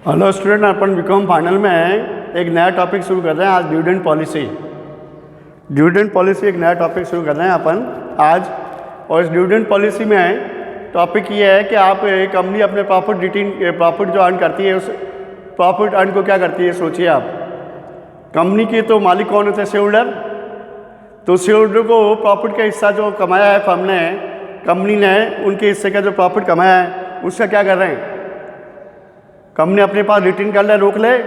Hello student, अपन BCom final में एक नया टॉपिक शुरू कर रहे हैं आज। डिविडेंड पॉलिसी एक नया टॉपिक शुरू कर रहे हैं अपन आज। और इस डिविडेंड पॉलिसी में टॉपिक ये है कि आप कंपनी अपने प्रॉफिट जो अर्न करती है उस प्रॉफिट अर्न को क्या करती है। सोचिए आप, कंपनी के तो मालिक कौन होते हैं? Share holder. तो शेयर होल्डर को प्रॉफिट का हिस्सा जो कमाया है फर्म ने, कंपनी ने उनके हिस्से का जो प्रॉफिट कमाया है उसका क्या कर रहे हैं? कंपनी अपने पास रिटेन कर ले, रोक ले,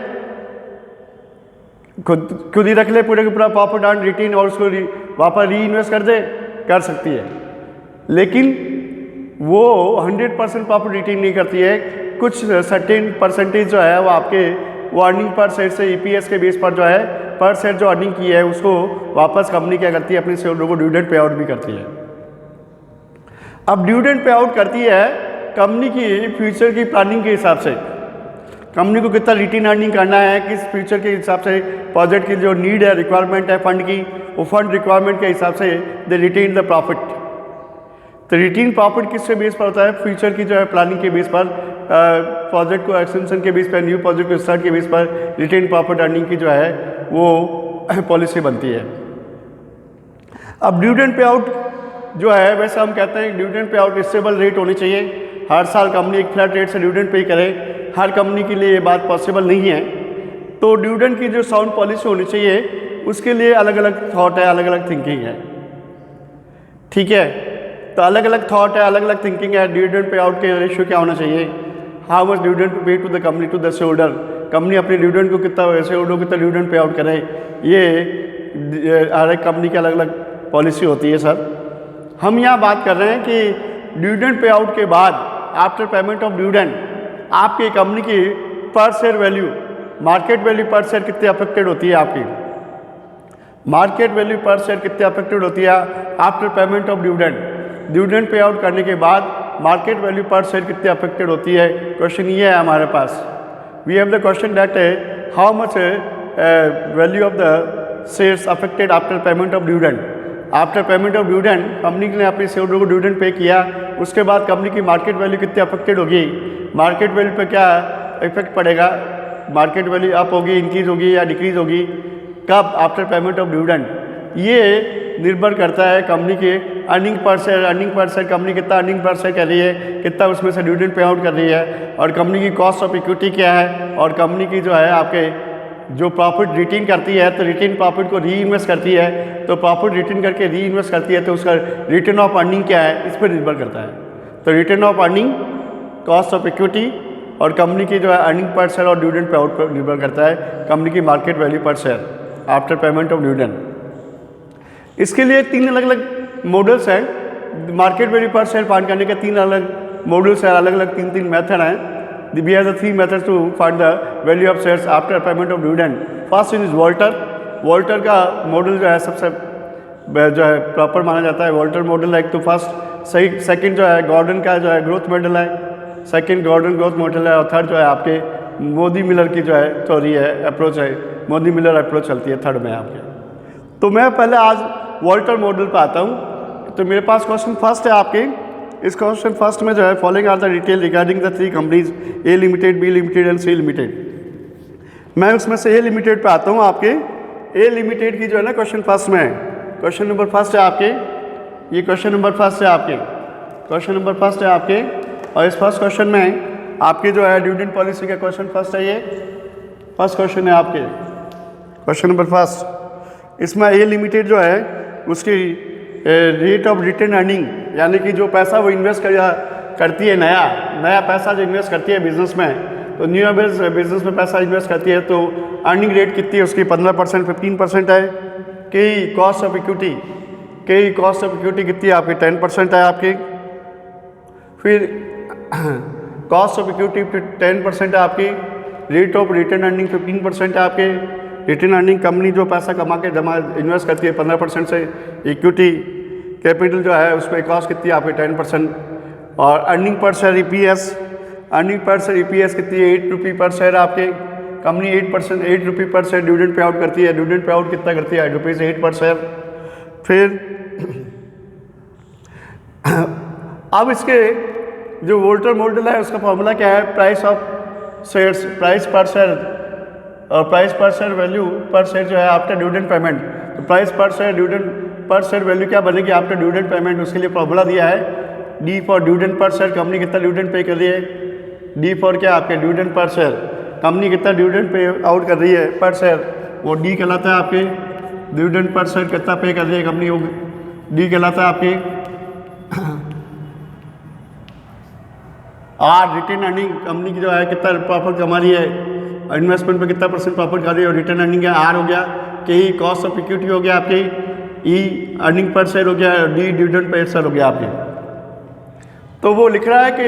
खुद ही रख ले पूरे का पूरा प्रॉफिट अर्न रिटेन और उसको वापस री इन्वेस्ट कर दे, कर सकती है। लेकिन वो 100% प्रॉफिट रिटेन नहीं करती है। कुछ सर्टेन परसेंटेज जो है वो आपके वो अर्निंग पर शेयर से ईपीएस के बेस पर जो है पर शेयर जो अर्निंग की है उसको वापस कंपनी क्या करती है? अपने शेयर होल्डर को डिविडेंड पे आउट भी करती है। अब डिविडेंड पे आउट करती है कंपनी की फ्यूचर की प्लानिंग के हिसाब से। कंपनी को कितना रिटेन अर्निंग करना है, किस फ्यूचर के हिसाब से प्रोजेक्ट की जो नीड है, रिक्वायरमेंट है फंड की, वो फंड रिक्वायरमेंट के हिसाब से दे रिटेन द प्रॉफिट। तो रिटेन प्रॉफिट किसके बेस पर होता है? फ्यूचर की जो है प्लानिंग के बेस पर, प्रोजेक्ट को एक्सटेंशन के बेस पर, न्यू प्रोजेक्ट को स्टार्ट के बेस पर रिटेन प्रॉफिट अर्निंग की जो है वो पॉलिसी बनती है। अब डिविडेंड पे आउट जो है, वैसे हम कहते हैं dividend pay out stable rate होनी चाहिए। हर साल कंपनी एक फ्लैट रेट से डिविडेंड पे करे, हर कंपनी के लिए ये बात पॉसिबल नहीं है। तो डिविडेंड की जो साउंड पॉलिसी होनी चाहिए उसके लिए अलग अलग थॉट है, अलग अलग थिंकिंग है। ठीक है, तो अलग अलग थॉट है, अलग अलग थिंकिंग है। डिविडेंड पे आउट के रेशियो क्या होना चाहिए? How much dividend to pay to the company to the shareholder. Company अपने डिविडेंड को कितना, शेयर होल्डर को कितना डिविडेंड पे आउट करे, ये हर एक कंपनी की अलग अलग पॉलिसी होती है। सर, हम यहाँ बात कर रहे हैं कि डिविडेंड पे आउट के बाद आफ्टर पेमेंट ऑफ डिविडेंड आपकी कंपनी की per share value, market value per share कितनी अफेक्टेड होती है? आपकी मार्केट वैल्यू पर शेयर कितनी अफेक्टेड होती है after payment of dividend? Dividend pay out करने के बाद मार्केट वैल्यू पर शेयर कितनी अफेक्टेड होती है? क्वेश्चन ये है हमारे पास। We have the question that how much value of the shares affected after payment of dividend. After payment of dividend company ने अपने शेयर होल्डर को डिविडेंड पे किया, उसके बाद कंपनी की मार्केट वैल्यू कितनी अफेक्टेड होगी? मार्केट वैल्यू पे क्या इफेक्ट पड़ेगा? मार्केट वैल्यू अप होगी, इंक्रीज होगी या डिक्रीज होगी? कब? After payment of dividend. ये निर्भर करता है कंपनी के earning per share. Earning per share company कितना अर्निंग पर शेयर कर रही है, कितना उसमें से डिविडेंड पे आउट कर रही है, और कंपनी की कॉस्ट ऑफ इक्विटी क्या है, और कंपनी की जो है आपके जो प्रॉफिट रिटेन करती है तो रिटेन प्रॉफिट को री इन्वेस्ट करती है, तो प्रॉफिट रिटेन करके री इन्वेस्ट करती है तो उसका रिटर्न ऑफ अर्निंग क्या है, इस पर निर्भर करता है। तो return of earning, cost of equity और कंपनी की जो है अर्निंग पर शेयर और डिविडेंड पे आउट पर निर्भर करता है कंपनी की market value per share after payment of dividend. इसके लिए 3 अलग अलग मॉडल्स हैं। Market value per share find करने के 3 अलग मॉडल्स हैं, अलग अलग 3 मेथड हैं। We have the 3 methods to find the value of shares after payment of dividend. First is Walter. Walter का मॉडल जो है सबसे जो है प्रॉपर माना जाता है। वॉल्टर मॉडल है एक तो फर्स्ट। सही सेकंड जो है गॉर्डन का जो है ग्रोथ मॉडल है, सेकंड गॉर्डन ग्रोथ मॉडल है, और थर्ड जो है आपके मोदी मिलर की जो है थ्योरी है, अप्रोच है, मोदी मिलर अप्रोच चलती है थर्ड में आपके। तो मैं पहले आज वॉल्टर मॉडल पर आता हूँ। तो मेरे पास क्वेश्चन फर्स्ट है आपके। इस क्वेश्चन फर्स्ट में जो है following are the detail regarding the 3 companies A limited, B limited and C limited. मैं उसमें से ए लिमिटेड पे आता हूँ। आपके ए लिमिटेड की जो है ना क्वेश्चन फर्स्ट में है, क्वेश्चन नंबर फर्स्ट है आपके, ये क्वेश्चन नंबर फर्स्ट है आपके, क्वेश्चन नंबर फर्स्ट है आपके। और इस फर्स्ट क्वेश्चन में आपके जो है डिविडेंड पॉलिसी का क्वेश्चन फर्स्ट है, ये फर्स्ट क्वेश्चन है आपके, क्वेश्चन नंबर फर्स्ट। इसमें ए लिमिटेड जो है उसकी रेट ऑफ रिटर्न अर्निंग, यानी कि जो पैसा वो इन्वेस्ट करती है, नया पैसा जो इन्वेस्ट करती है बिजनेस में, तो न्यू बिजनेस में पैसा इन्वेस्ट करती है तो अर्निंग रेट कितनी है उसकी? 15%, 15% है। कई कॉस्ट ऑफ इक्विटी कितनी है आपकी? 10% है आपकी। फिर कॉस्ट ऑफ इक्विटी 10% है आपकी। रेट ऑफ रिटर्न अर्निंग 15% है आपके। रिटर्न अर्निंग कंपनी जो पैसा कमा के जमा इन्वेस्ट करती है 15% से। इक्विटी कैपिटल जो है उस पर कॉस्ट कितनी है आपकी? 10%। और earning per share EPS, earning per share EPS कितनी है? 8 रुपये पर शेयर आपके। कंपनी 8 रुपये पर शेयर डिविडेंड पे आउट करती है। डिविडेंड पे आउट कितना करती है? 8 रुपये से 8 पर शेयर। फिर अब इसके जो वोल्टर मॉडल है उसका फॉर्मूला क्या है? प्राइस ऑफ शेयर्स प्राइस पर शेयर और प्राइस पर शेयर वैल्यू पर शेयर जो है आफ्टर डिविडेंड पेमेंट, तो प्राइस पर share dividend per share value क्या बनेगी आफ्टर डिविडेंड पेमेंट, उसके लिए फॉर्मूला दिया है D for dividend per share, company कितना डिविडेंड पे कर रही है, डी फॉर क्या आपके डिविडेंड पर शेयर, कंपनी कितना डिविडेंड पे आउट कर रही है पर शेयर, वो डी कहलाता है आपके डिविडेंड पर शेयर कितना पे कर रही है कंपनी, वो डी कहलाता है आपके आर रिटर्न अर्निंग, कंपनी की जो है कितना प्रॉफिट कमा रही है, इन्वेस्टमेंट पे कितना परसेंट प्रॉफिट कर रही है, और रिटर्न अर्निंग का आर हो गया, के ई कॉस्ट ऑफ इक्विटी हो गया आपके, ई अर्निंग पर शेयर हो गया, डी डिविडेंड पर शेयर हो गया आपके। तो वो लिख रहा है कि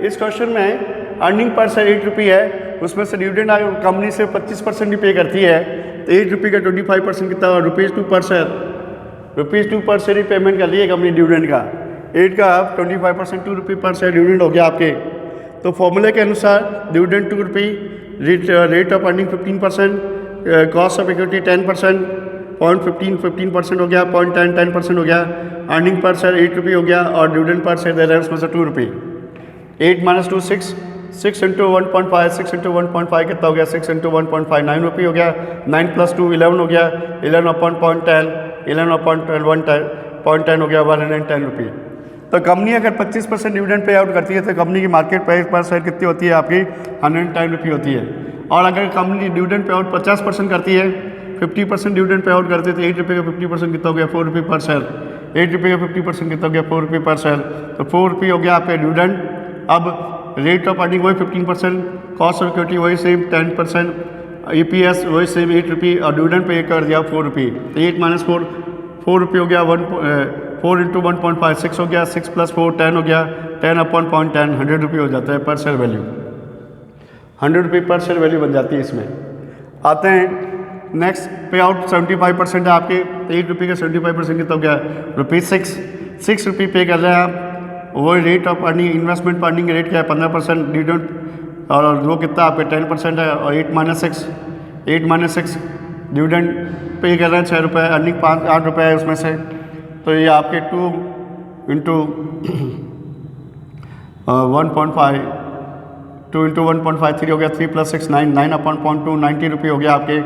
इस क्वेश्चन में अर्निंग पर शेयर 8 रुपये है, उसमें से डिविडेंड कंपनी से 25% ही पे करती है, तो 8 रुपये का 25% कितना हुआ ₹2 पर शेयर, ₹2 पर शेयर ही पेमेंट कर रही है कंपनी डिविडेंड का, 8 का 25% ₹2 पर शेयर डिविडेंड हो गया आपके। तो फॉर्मूले के अनुसार dividend ₹2, rate of earning 15%, cost of equity 10%, 0.15% हो गया, 0.10% हो गया, अर्निंग पर शेयर 8 रुपये हो गया, और डिविडेंड पर शेयर दे रहे हैं उसमें से ₹2। 8 - 2 6, 6 × 1.5, 6 × 1.5 कितना हो गया, 6 × 1.5 9 रुपये हो गया, 9 + 2 11 हो गया, 11/10, 11/10 हो गया, 110 रुपये। तो कंपनी अगर 25% डिविडेंड पे आउट करती है तो कंपनी की मार्केट प्राइस पर शेयर कितनी होती है आपकी, 110 रुपये होती है। और अगर कंपनी डिविडेंड पे आउट 50% करती है, 50% डिविडेंड पे आउट करती है, तो 8 रुपये का 50% कितना हो गया, 4 रुपये पर शेयर, 8 रुपये का 50% कितना हो गया, 4 रुपये पर शेयर, तो 4 रुपये हो गया आपका डिविडेंड। अब रेट ऑफ अर्निंग वही 15%, कॉस्ट ऑफ इक्विटी वही सेम 10%, EPS वही सेम 8 रुपये, और डिविडेंड पे कर दिया 4 रुपये, तो 8 - 4 4 रुपये हो गया, 4 × 1.5 6 हो गया, 6 + 4 10 हो गया, 10/10 100 रुपये हो जाता है पर शेयर वैल्यू, 100 रुपये पर शेयर वैल्यू बन जाती है। इसमें आते हैं नेक्स्ट पे आउट 75% है आपके, 8 रुपये का 75% कितना हो गया, ₹6 रुपये पे कर रहे हैं आप। वही रेट ऑफ अर्निंग, इन्वेस्टमेंट पर अर्निंग रेट क्या है 15%, डिविडेंड और वो कितना आपके 10% है, और 8 - 6 डिविडेंड पे कर रहे हैं 6 रुपये, अर्निंग 8 रुपये है उसमें से, तो ये आपके 2 × 1.5 2 × 1.5 3 हो गया, 3 + 6 9, 9/2 90 रुपये हो गया आपके।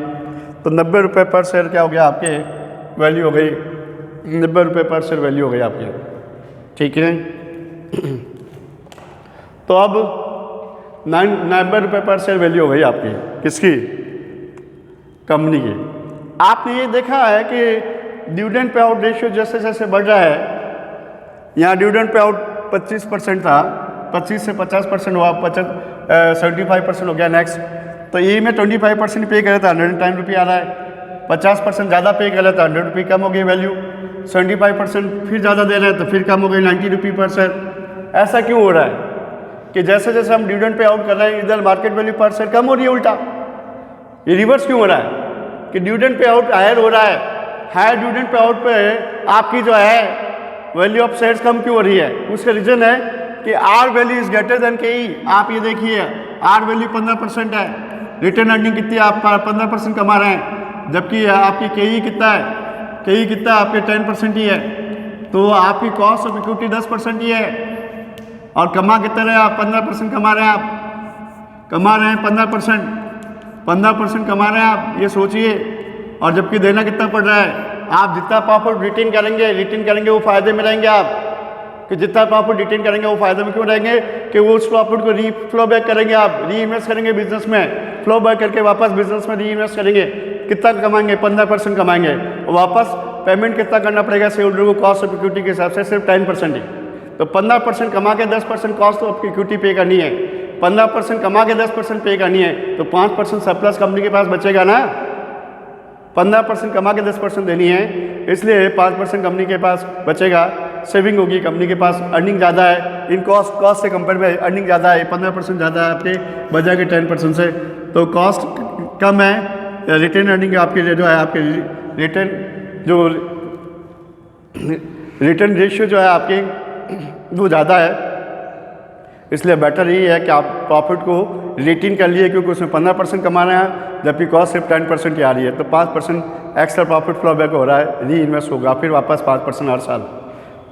तो 90 रुपये पर शेयर क्या हो गया आपके वैल्यू हो गई, 90 रुपये पर शेयर वैल्यू हो गई आपके, ठीक है। तो अब 90 रुपये पर शेयर वैल्यू हो गई आपकी, किसकी, कंपनी की। आपने ये देखा है कि डिविडेंड पे आउट रेशियो जैसे जैसे बढ़ रहा है, यहाँ डिविडेंड पे आउट 25% था, 25 से 50% हुआ, 75% हो गया नेक्स्ट। तो ये में 25% पे कर रहा था, 110 रुपये आ रहा है, 50% ज़्यादा पे कर रहा था, 100 रुपये कम हो गई वैल्यू, 75% फिर ज़्यादा दे रहे हैं तो फिर कम हो गई 90 रुपये पर शेयर। ऐसा क्यों हो रहा है कि जैसे जैसे हम डिविडेंड पे आउट कर रहे हैं इधर मार्केट वैल्यू पर शेयर कम हो रही है, उल्टा ये रिवर्स क्यों हो रहा है कि डिविडेंड पे आउट हायर हो रहा है, हायर डिविडेंड पे आउट पे आपकी जो है वैल्यू ऑफ शेयर्स कम क्यों हो रही है। उसका रीज़न है कि R value is greater than K E. आप ये देखिए आर वैल्यू 15% है, रिटर्न अर्निंग कितनी आप 15% कमा रहे हैं, जबकि आपकी के ई कितना है, के ई कितना आपके 10% ही है, तो आपकी कॉस्ट ऑफ इक्विटी 10% ही है, और कमा कितना रहे आप 15% कमा रहे हैं, आप कमा रहे हैं 15% कमा रहे हैं आप, ये सोचिए। और जबकि देना कितना पड़ रहा है, आप जितना प्रॉफिट रिटेन करेंगे वो फायदे में रहेंगे आप, कि जितना प्रॉफिट रिटेन करेंगे वो फायदे में क्यों रहेंगे कि वो उस प्रॉफिट को फ्लो बैक करेंगे, आप री इन्वेस्ट करेंगे बिजनेस में, फ्लो बैक करके वापस बिजनेस में री इन्वेस्ट करेंगे, कितना कमाएंगे 15% कमाएंगे, और वापस पेमेंट कितना करना पड़ेगा शेयर होल्डर को कॉस्ट ऑफ इक्विटी के हिसाब से, सिर्फ 10% ही। तो 15% कमा के 10% कॉस्ट ऑफ इक्विटी पे करनी है, 15% कमा के 10% पे करनी है, तो 5% सरप्लस कंपनी के पास बचेगा ना। 15% कमा के 10% देनी है, इसलिए 5% कंपनी के पास बचेगा, सेविंग होगी कंपनी के पास, अर्निंग ज़्यादा है, इन कॉस्ट से कंपेयर में अर्निंग ज़्यादा है, 15% ज़्यादा है आपके बजाय के 10% से, तो कॉस्ट कम है, रिटेन अर्निंग आपके जो है आपके रिटर्न रेशियो जो है आपकी वो ज़्यादा है, इसलिए बेटर यही है कि आप प्रॉफिट को रिटेन कर लिए, क्योंकि उसमें 15% कमा रहे हैं जबकि कॉस्ट सिर्फ 10% ही आ रही है, तो 5% एक्स्ट्रा प्रॉफिट फ्लो बैक हो रहा है, री इन्वेस्ट होगा, फिर वापस 5% हर साल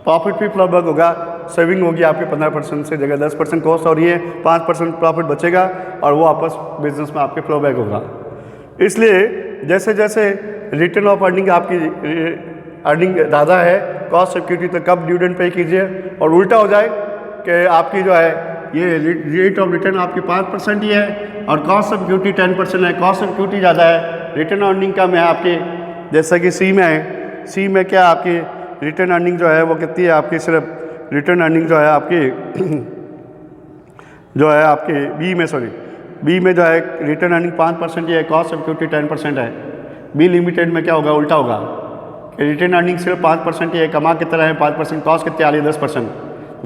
प्रॉफिट भी फ्लो बैक होगा, सेविंग होगी आपके 15% से जगह 10% कॉस्ट हो रही है, 5% प्रॉफिट बचेगा और वो वापस बिजनेस में आपके फ्लो बैक होगा। इसलिए जैसे जैसे रिटर्न ऑफ अर्निंग आपकी अर्निंग ज़्यादा है, कॉस्ट सिक्योरिटी तो कब डिविडेंड पे कीजिए, और उल्टा हो जाए कि आपकी जो है ये रेट ऑफ रिटर्न आपकी 5% ही है और कॉस्ट ऑफ सिक्योरिटी 10% है। कॉस्ट ऑफ सिक्योरिटी ज़्यादा है, रिटर्न अर्निंग कम है आपकी। जैसा कि सी में है, सी में क्या आपकी रिटर्न अर्निंग जो है वो कितनी है आपकी, सिर्फ रिटर्न अर्निंग जो है आपकी बी में जो है रिटर्न अर्निंग 5% ही है, कॉस्ट ऑफ सिक्योरिटी 10% है। बी लिमिटेड में क्या होगा, उल्टा होगा कि रिटर्न अर्निंग सिर्फ 5% ही है, कमा कितना है 5%, कॉस्ट कितनी आ रही है 10%।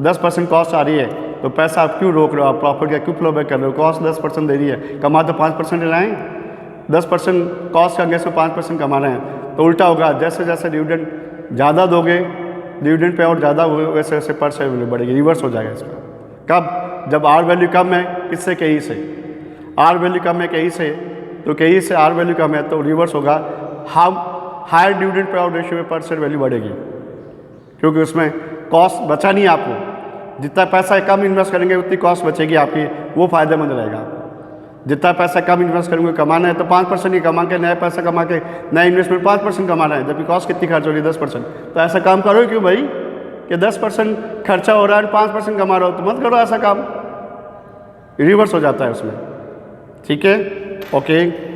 10% कॉस्ट आ रही है तो पैसा आप क्यों रोक रहे हो, आप प्रॉफिट का क्यों फ्लो बैक कर रहे हो, कॉस्ट 10% दे रही है, कमा तो 5% रहे हैं, 10% कॉस्ट का अगेंस्ट में 5% कमा रहे हैं, तो उल्टा होगा। जैसे जैसे डिविडेंड ज़्यादा दोगे, डिविडेंड पे और ज़्यादा वैसे वैसे पर शेयर वैल्यू बढ़ेगी, रिवर्स हो जाएगा इसका। कब, जब आर वैल्यू कम है, किससे, कहीं से, आर वैल्यू कम है कहीं से, तो कहीं से आर वैल्यू कम है तो रिवर्स होगा, हम higher dividend pay out ratio में पर शेयर वैल्यू बढ़ेगी, क्योंकि उसमें कॉस्ट बचा नहीं आपको। जितना पैसा कम इन्वेस्ट करेंगे उतनी कॉस्ट बचेगी आपकी, वो फ़ायदेमंद रहेगा आपको। जितना पैसा कम इन्वेस्ट करेंगे, कमाना है तो 5% ही कमा के, नया पैसा कमा के नया इन्वेस्टमेंट 5% कमाना है, जबकि कॉस्ट कितनी खर्च हो रही है 10%। तो ऐसा काम करो क्यों भाई कि 10% खर्चा हो रहा है और 5% कमा रहा हो, तो मत करो ऐसा काम, रिवर्स हो जाता है उसमें। ठीक है, ओके।